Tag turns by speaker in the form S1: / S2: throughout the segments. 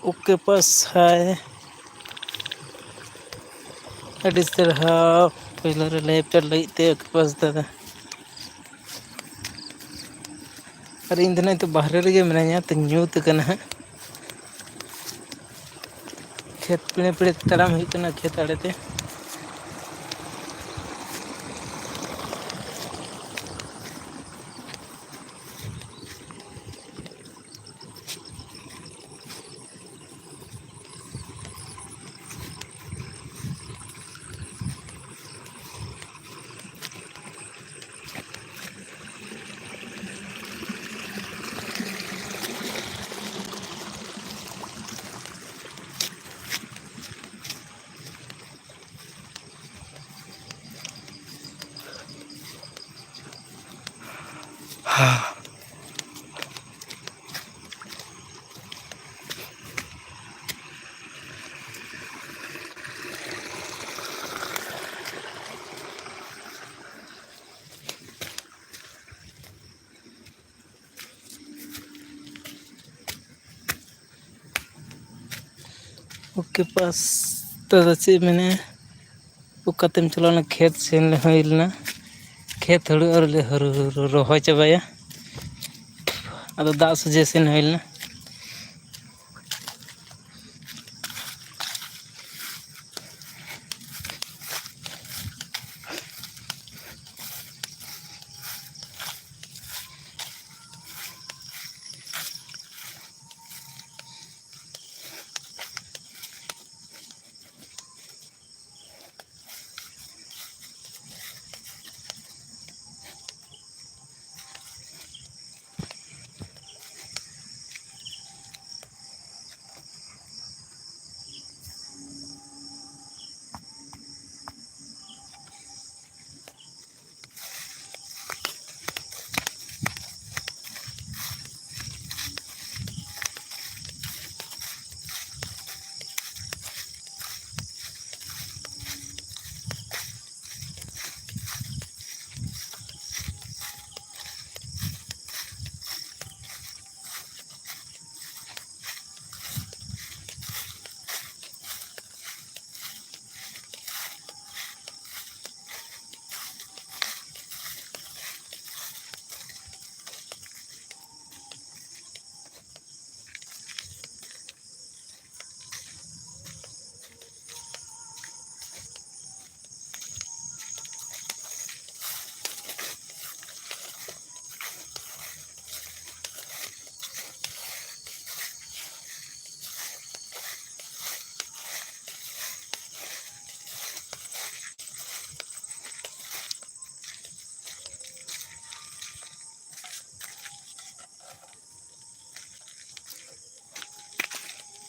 S1: Okay पास है अड़ी तरह पहले लेपचर लईते ओके पास दादा और इन दिन तो बाहर रे मिनाया तो न्यूत कना खेत पेड़े पेड़े तड़ाम हुई खेत आड़ेते उसके पास तदची मैंने वो कतम चलाना खेत से हिलना खेत हड़ू और रोह चाबाया अब दाग से जैसे हिलना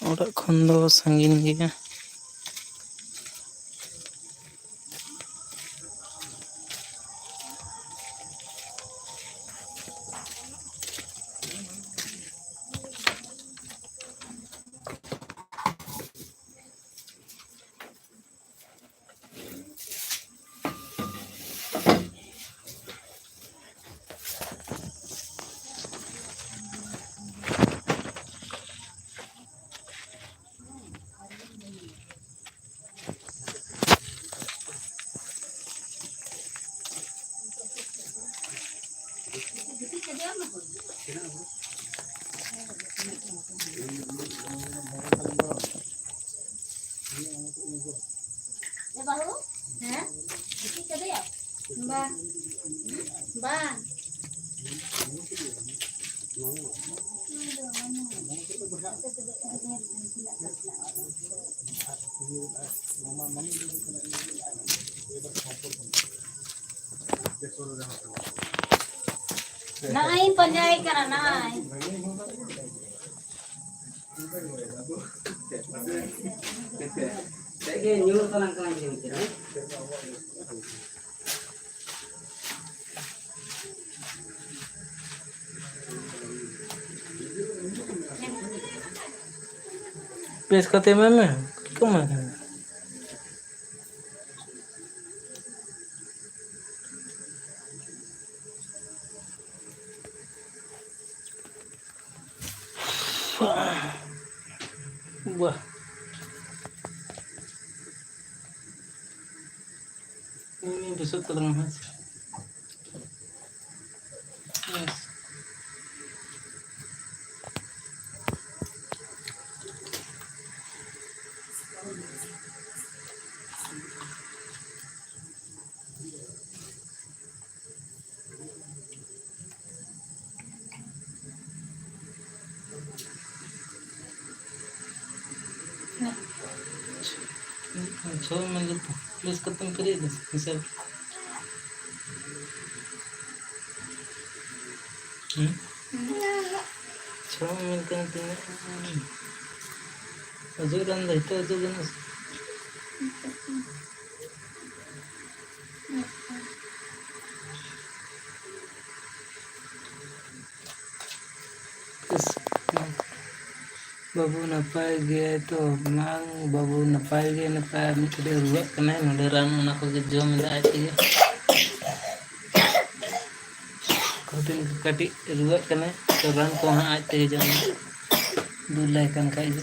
S1: और खन दो संगीन गया
S2: Nai panjai kana nai. Lagi nyuruh tanang kan gitu.
S1: पेश करते में कम है वाह ini besok tolong mas yes. छो मिनट प्लीज खत्म करिए sir 6 minute huzur anda itu huzur jenis terus babu napai gaya itu mang babu napai gaya napai mungkin dia ruak kena nadaran anak aku kejam dah itu ya kau tin kati ruak kena turan kau hang itu jam dulai kan kayak itu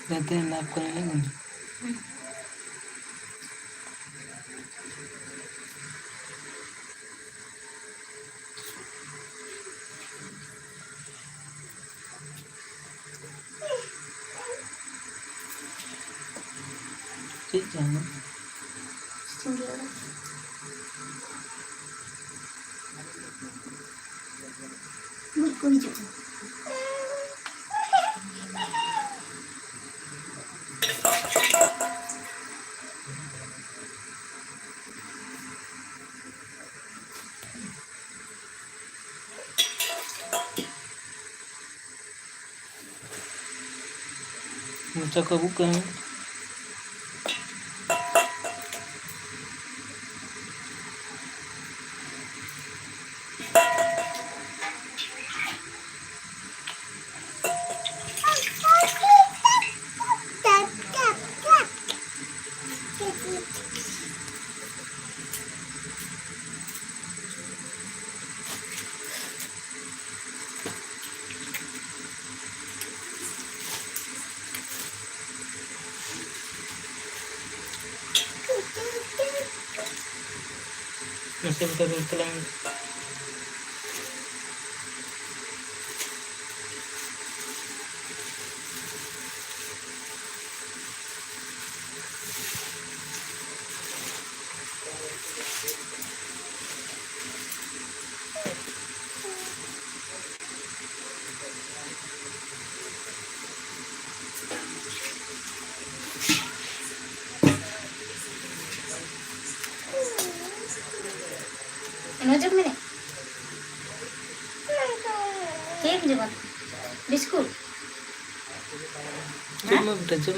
S1: Nanti nak kalian. Cik jangan.
S2: Berkunjung.
S1: Macam kau bukan. Masih betul-betul yang
S2: Nojok mana? Cake juga. Biskut.
S1: cuma udah jam.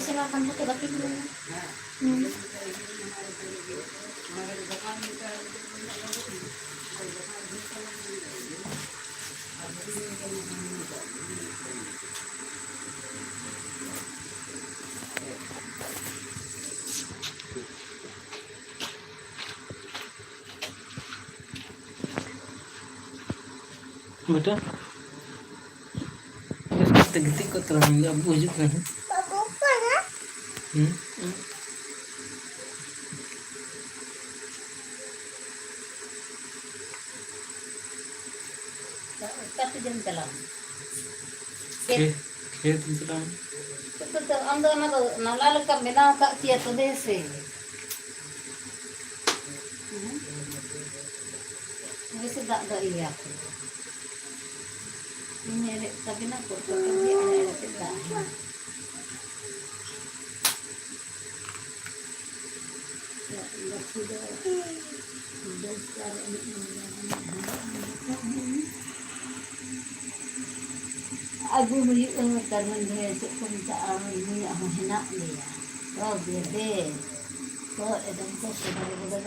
S2: Silakan pakai baki dulu.
S1: Betul. Terus kita kok terlalu nggak bujuk kan?
S2: Kata jam telam.
S1: Kaya tentang
S2: Betul, anda nalala ka binaw ka tiya to desi. Kasi da iya. Ini tapi na ko to di ana kita. Ya, sudah. Abu muy karman dia pun sa ini ang hina niya. Oh, bebe. So, edang ko sa mga